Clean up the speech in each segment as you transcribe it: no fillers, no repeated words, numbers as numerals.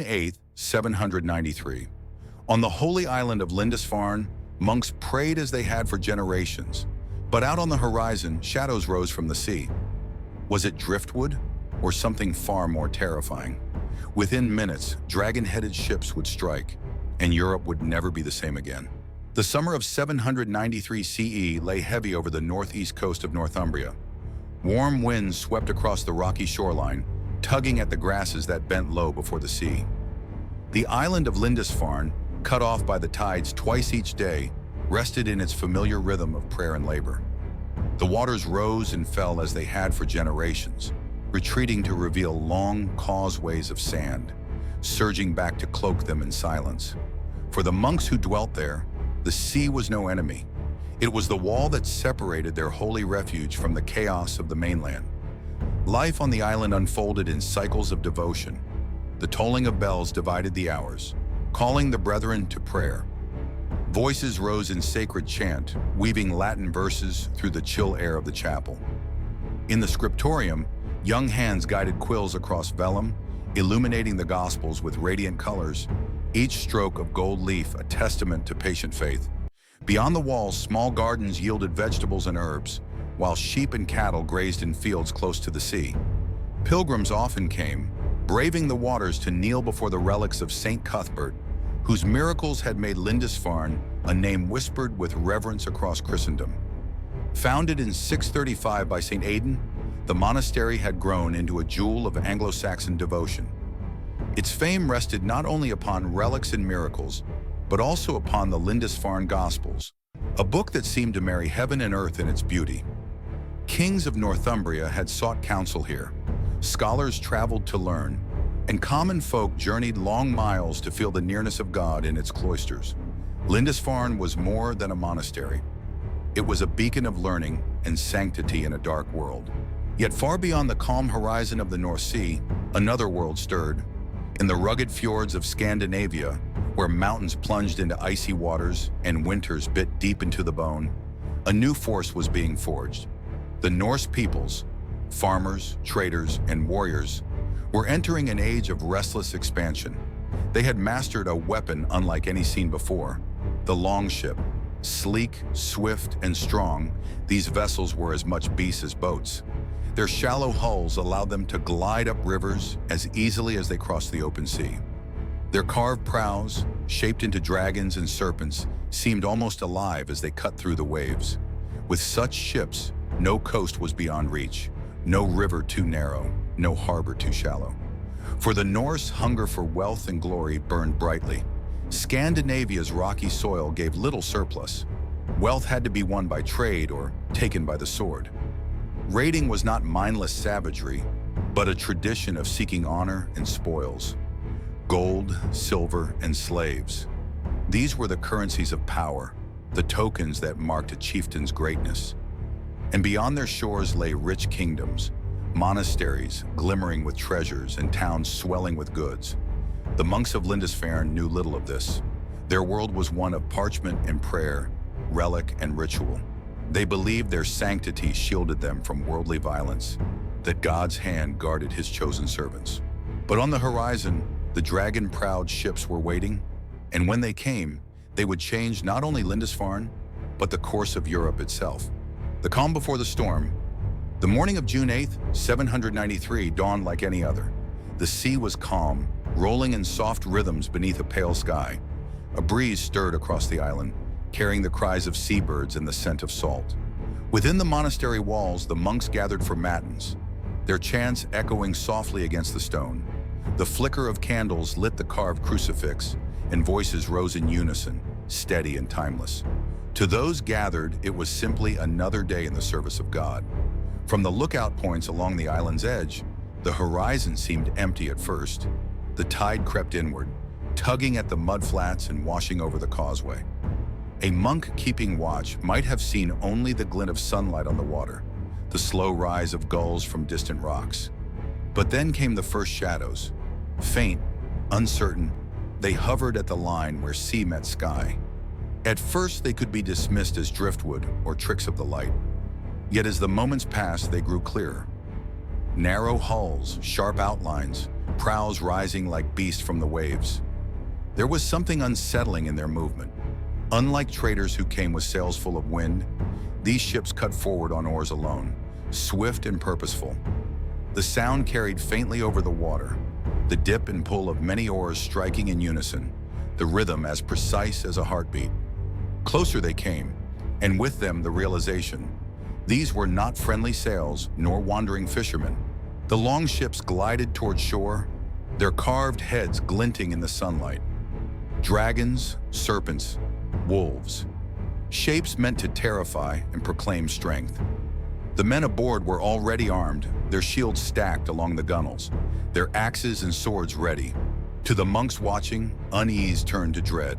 8th, 793. On the holy island of Lindisfarne, monks prayed as they had for generations. But out on the horizon, shadows rose from the sea. Was it driftwood or something far more terrifying? Within minutes, dragon-headed ships would strike, and Europe would never be the same again. The summer of 793 CE lay heavy over the northeast coast of Northumbria. Warm winds swept across the rocky shoreline, tugging at the grasses that bent low before the sea. The island of Lindisfarne, cut off by the tides twice each day, rested in its familiar rhythm of prayer and labor. The waters rose and fell as they had for generations, retreating to reveal long causeways of sand, surging back to cloak them in silence. For the monks who dwelt there, the sea was no enemy. It was the wall that separated their holy refuge from the chaos of the mainland. Life on the island unfolded in cycles of devotion. The tolling of bells divided the hours, calling the brethren to prayer. Voices rose in sacred chant, weaving Latin verses through the chill air of the chapel. In the scriptorium, young hands guided quills across vellum, illuminating the Gospels with radiant colors, each stroke of gold leaf a testament to patient faith. Beyond the walls, small gardens yielded vegetables and herbs, while sheep and cattle grazed in fields close to the sea. Pilgrims often came, braving the waters to kneel before the relics of Saint Cuthbert, whose miracles had made Lindisfarne a name whispered with reverence across Christendom. Founded in 635 by St. Aidan, the monastery had grown into a jewel of Anglo-Saxon devotion. Its fame rested not only upon relics and miracles, but also upon the Lindisfarne Gospels, a book that seemed to marry heaven and earth in its beauty. Kings of Northumbria had sought counsel here, scholars traveled to learn, and common folk journeyed long miles to feel the nearness of God in its cloisters. Lindisfarne was more than a monastery. It was a beacon of learning and sanctity in a dark world. Yet far beyond the calm horizon of the North Sea, another world stirred. In the rugged fjords of Scandinavia, where mountains plunged into icy waters and winters bit deep into the bone, a new force was being forged. The Norse peoples, farmers, traders, and warriors, were entering an age of restless expansion. They had mastered a weapon unlike any seen before, the longship. Sleek, swift, and strong, these vessels were as much beasts as boats. Their shallow hulls allowed them to glide up rivers as easily as they crossed the open sea. Their carved prows, shaped into dragons and serpents, seemed almost alive as they cut through the waves. With such ships, no coast was beyond reach, no river too narrow, no harbor too shallow. For the Norse, hunger for wealth and glory burned brightly. Scandinavia's rocky soil gave little surplus. Wealth had to be won by trade or taken by the sword. Raiding was not mindless savagery, but a tradition of seeking honor and spoils. Gold, silver, and slaves. These were the currencies of power, the tokens that marked a chieftain's greatness. And beyond their shores lay rich kingdoms, monasteries glimmering with treasures and towns swelling with goods. The monks of Lindisfarne knew little of this. Their world was one of parchment and prayer, relic and ritual. They believed their sanctity shielded them from worldly violence, that God's hand guarded his chosen servants. But on the horizon, the dragon-prowed ships were waiting, and when they came, they would change not only Lindisfarne, but the course of Europe itself. The calm before the storm. The morning of June 8th, 793 dawned like any other. The sea was calm, rolling in soft rhythms beneath a pale sky. A breeze stirred across the island, carrying the cries of seabirds and the scent of salt. Within the monastery walls, the monks gathered for matins, their chants echoing softly against the stone. The flicker of candles lit the carved crucifix, and voices rose in unison, steady and timeless. To those gathered, it was simply another day in the service of God. From the lookout points along the island's edge, the horizon seemed empty at first. The tide crept inward, tugging at the mudflats and washing over the causeway. A monk keeping watch might have seen only the glint of sunlight on the water, the slow rise of gulls from distant rocks. But then came the first shadows. Faint, uncertain, they hovered at the line where sea met sky. At first, they could be dismissed as driftwood or tricks of the light. Yet as the moments passed, they grew clearer. Narrow hulls, sharp outlines, prows rising like beasts from the waves. There was something unsettling in their movement. Unlike traders who came with sails full of wind, these ships cut forward on oars alone, swift and purposeful. The sound carried faintly over the water, the dip and pull of many oars striking in unison, the rhythm as precise as a heartbeat. Closer they came, and with them the realization. These were not friendly sails nor wandering fishermen. The longships glided toward shore, their carved heads glinting in the sunlight. Dragons, serpents, wolves. Shapes meant to terrify and proclaim strength. The men aboard were already armed, their shields stacked along the gunwales, their axes and swords ready. To the monks watching, unease turned to dread.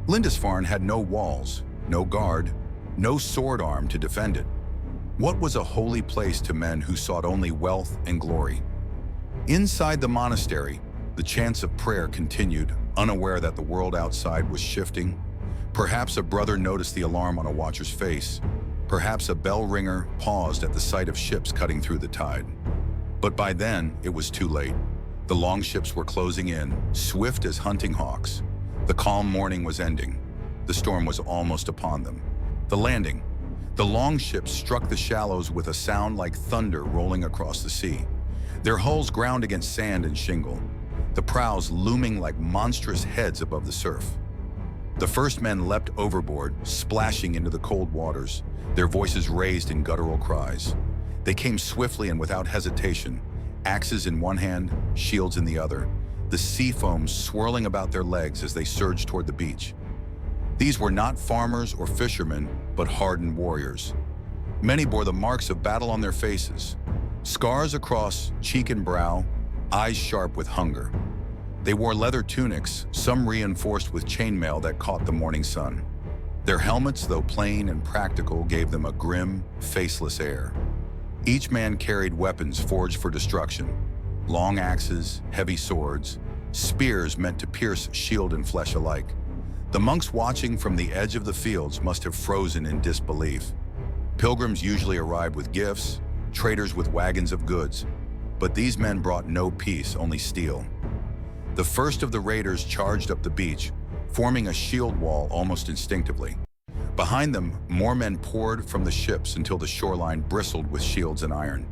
Lindisfarne had no walls, no guard, no sword arm to defend it. What was a holy place to men who sought only wealth and glory? Inside the monastery, the chants of prayer continued, unaware that the world outside was shifting. Perhaps a brother noticed the alarm on a watcher's face. Perhaps a bell ringer paused at the sight of ships cutting through the tide. But by then, it was too late. The longships were closing in, swift as hunting hawks. The calm morning was ending. The storm was almost upon them. The landing. The longships struck the shallows with a sound like thunder rolling across the sea. Their hulls ground against sand and shingle, the prows looming like monstrous heads above the surf. The first men leapt overboard, splashing into the cold waters, their voices raised in guttural cries. They came swiftly and without hesitation, axes in one hand, shields in the other, the sea foam swirling about their legs as they surged toward the beach. These were not farmers or fishermen, but hardened warriors. Many bore the marks of battle on their faces, scars across cheek and brow, eyes sharp with hunger. They wore leather tunics, some reinforced with chainmail that caught the morning sun. Their helmets, though plain and practical, gave them a grim, faceless air. Each man carried weapons forged for destruction, long axes, heavy swords, spears meant to pierce shield and flesh alike. The monks watching from the edge of the fields must have frozen in disbelief. Pilgrims usually arrived with gifts, traders with wagons of goods, but these men brought no peace, only steel. The first of the raiders charged up the beach, forming a shield wall almost instinctively. Behind them, more men poured from the ships until the shoreline bristled with shields and iron.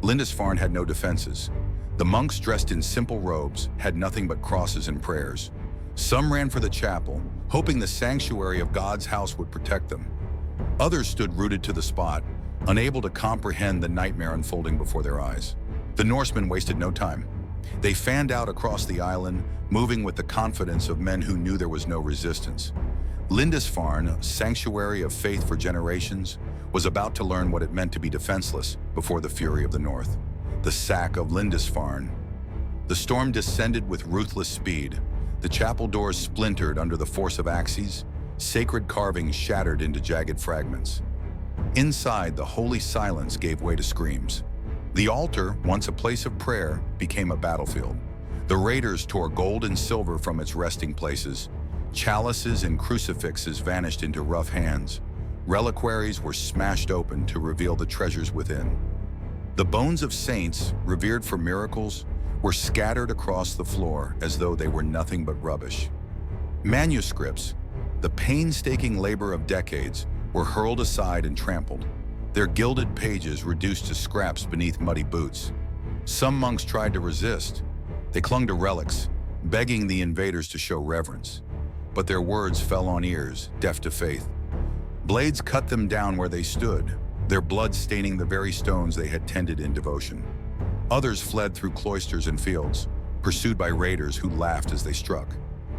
Lindisfarne had no defenses. The monks, dressed in simple robes, had nothing but crosses and prayers. Some ran for the chapel, hoping the sanctuary of God's house would protect them. Others stood rooted to the spot, unable to comprehend the nightmare unfolding before their eyes. The Norsemen wasted no time. They fanned out across the island, moving with the confidence of men who knew there was no resistance. Lindisfarne, a sanctuary of faith for generations, was about to learn what it meant to be defenseless before the fury of the North. The sack of Lindisfarne. The storm descended with ruthless speed. The chapel doors splintered under the force of axes, sacred carvings shattered into jagged fragments. Inside, the holy silence gave way to screams. The altar, once a place of prayer, became a battlefield. The raiders tore gold and silver from its resting places. Chalices and crucifixes vanished into rough hands. Reliquaries were smashed open to reveal the treasures within. The bones of saints, revered for miracles, were scattered across the floor as though they were nothing but rubbish. Manuscripts, the painstaking labor of decades, were hurled aside and trampled, their gilded pages reduced to scraps beneath muddy boots. Some monks tried to resist. They clung to relics, begging the invaders to show reverence. But their words fell on ears, deaf to faith. Blades cut them down where they stood, their blood staining the very stones they had tended in devotion. Others fled through cloisters and fields, pursued by raiders who laughed as they struck.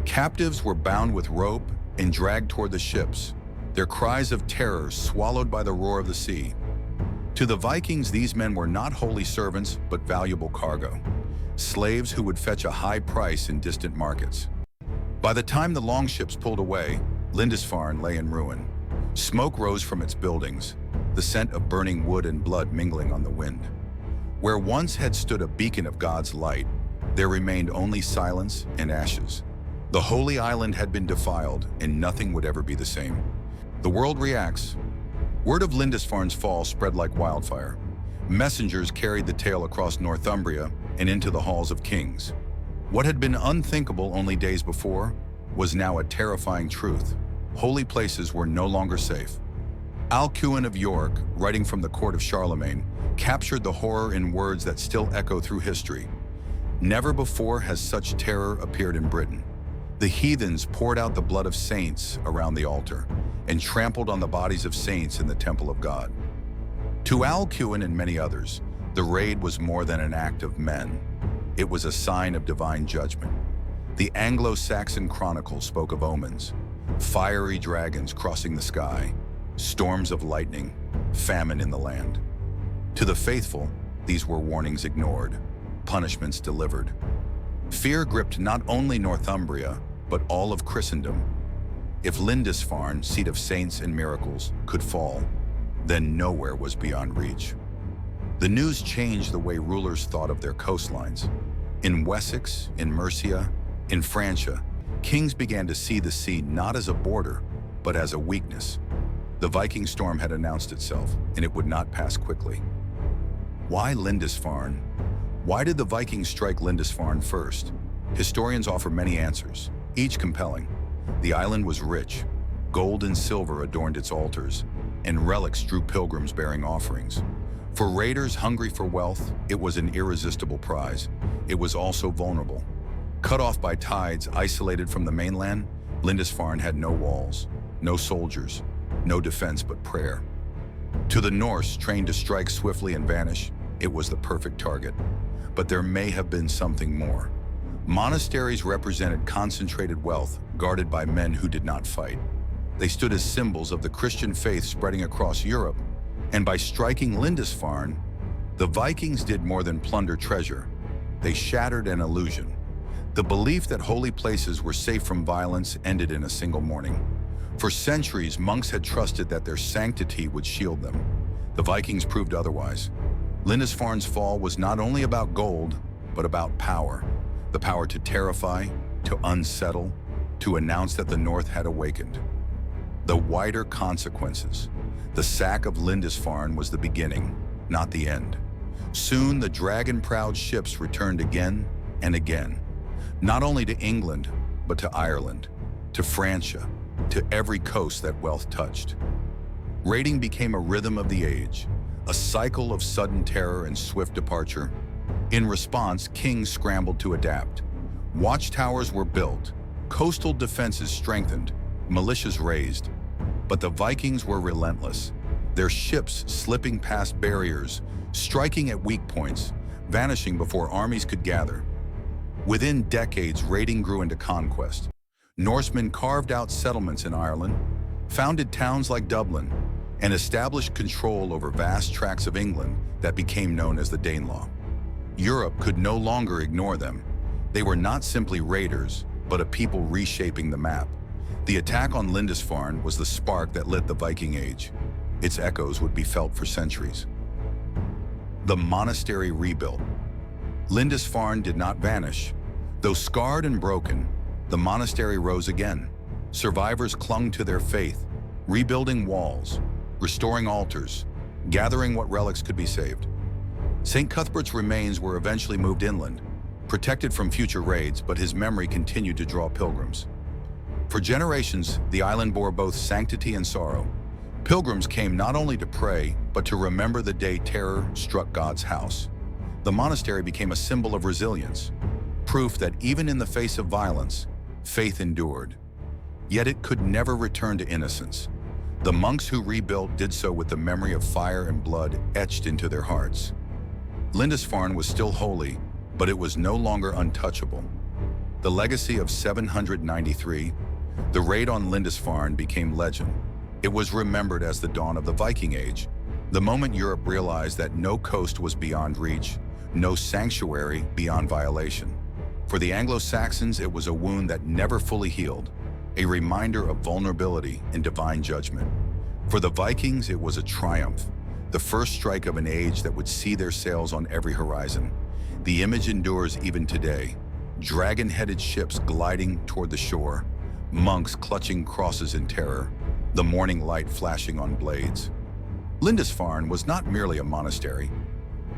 Captives were bound with rope and dragged toward the ships, their cries of terror swallowed by the roar of the sea. To the Vikings, these men were not holy servants, but valuable cargo, slaves who would fetch a high price in distant markets. By the time the longships pulled away, Lindisfarne lay in ruin. Smoke rose from its buildings, the scent of burning wood and blood mingling on the wind. Where once had stood a beacon of God's light, there remained only silence and ashes. The holy island had been defiled, and nothing would ever be the same. The world reacts. Word of Lindisfarne's fall spread like wildfire. Messengers carried the tale across Northumbria, and into the halls of kings. What had been unthinkable only days before was now a terrifying truth. Holy places were no longer safe. Alcuin of York, writing from the court of Charlemagne, captured the horror in words that still echo through history. Never before has such terror appeared in Britain. The heathens poured out the blood of saints around the altar and trampled on the bodies of saints in the temple of God. To Alcuin and many others, the raid was more than an act of men. It was a sign of divine judgment. The Anglo-Saxon Chronicles spoke of omens, fiery dragons crossing the sky, storms of lightning, famine in the land. To the faithful, these were warnings ignored, punishments delivered. Fear gripped not only Northumbria, but all of Christendom. If Lindisfarne, seat of saints and miracles, could fall, then nowhere was beyond reach. The news changed the way rulers thought of their coastlines. In Wessex, in Mercia, in Francia, kings began to see the sea not as a border, but as a weakness. The Viking storm had announced itself, and it would not pass quickly. Why Lindisfarne? Why did the Vikings strike Lindisfarne first? Historians offer many answers, each compelling. The island was rich. Gold and silver adorned its altars, and relics drew pilgrims bearing offerings. For raiders hungry for wealth, it was an irresistible prize. It was also vulnerable. Cut off by tides, isolated from the mainland, Lindisfarne had no walls, no soldiers, no defense but prayer. To the Norse, trained to strike swiftly and vanish, it was the perfect target. But there may have been something more. Monasteries represented concentrated wealth, guarded by men who did not fight. They stood as symbols of the Christian faith spreading across Europe, and by striking Lindisfarne, the Vikings did more than plunder treasure. They shattered an illusion. The belief that holy places were safe from violence ended in a single morning. For centuries, monks had trusted that their sanctity would shield them. The Vikings proved otherwise. Lindisfarne's fall was not only about gold, but about power. The power to terrify, to unsettle, to announce that the North had awakened. The wider consequences. The sack of Lindisfarne was the beginning, not the end. Soon the dragon-proud ships returned again and again, not only to England, but to Ireland, to Francia, to every coast that wealth touched. Raiding became a rhythm of the age, a cycle of sudden terror and swift departure. In response, kings scrambled to adapt. Watchtowers were built, coastal defenses strengthened, militias raised. But the Vikings were relentless, their ships slipping past barriers, striking at weak points, vanishing before armies could gather. Within decades, raiding grew into conquest. Norsemen carved out settlements in Ireland, founded towns like Dublin, and established control over vast tracts of England that became known as the Danelaw. Europe could no longer ignore them. They were not simply raiders, but a people reshaping the map. The attack on Lindisfarne was the spark that lit the Viking Age. Its echoes would be felt for centuries. The monastery rebuilt. Lindisfarne did not vanish. Though scarred and broken, the monastery rose again. Survivors clung to their faith, rebuilding walls, restoring altars, gathering what relics could be saved. St. Cuthbert's remains were eventually moved inland, protected from future raids, but his memory continued to draw pilgrims. For generations, the island bore both sanctity and sorrow. Pilgrims came not only to pray, but to remember the day terror struck God's house. The monastery became a symbol of resilience, proof that even in the face of violence, faith endured. Yet it could never return to innocence. The monks who rebuilt did so with the memory of fire and blood etched into their hearts. Lindisfarne was still holy, but it was no longer untouchable. The legacy of 793, the raid on Lindisfarne, became legend. It was remembered as the dawn of the Viking Age, the moment Europe realized that no coast was beyond reach, no sanctuary beyond violation. For the Anglo-Saxons, it was a wound that never fully healed, a reminder of vulnerability and divine judgment. For the Vikings, it was a triumph, the first strike of an age that would see their sails on every horizon. The image endures even today, dragon-headed ships gliding toward the shore, monks clutching crosses in terror, the morning light flashing on blades. Lindisfarne was not merely a monastery.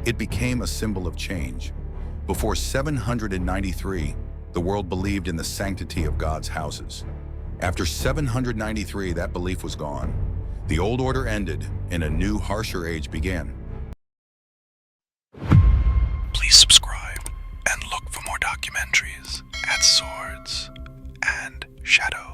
It became a symbol of change. Before 793, the world believed in the sanctity of God's houses. After 793, that belief was gone. The old order ended, and a new, harsher age began. Please subscribe and look for more documentaries at Swords and Shadows.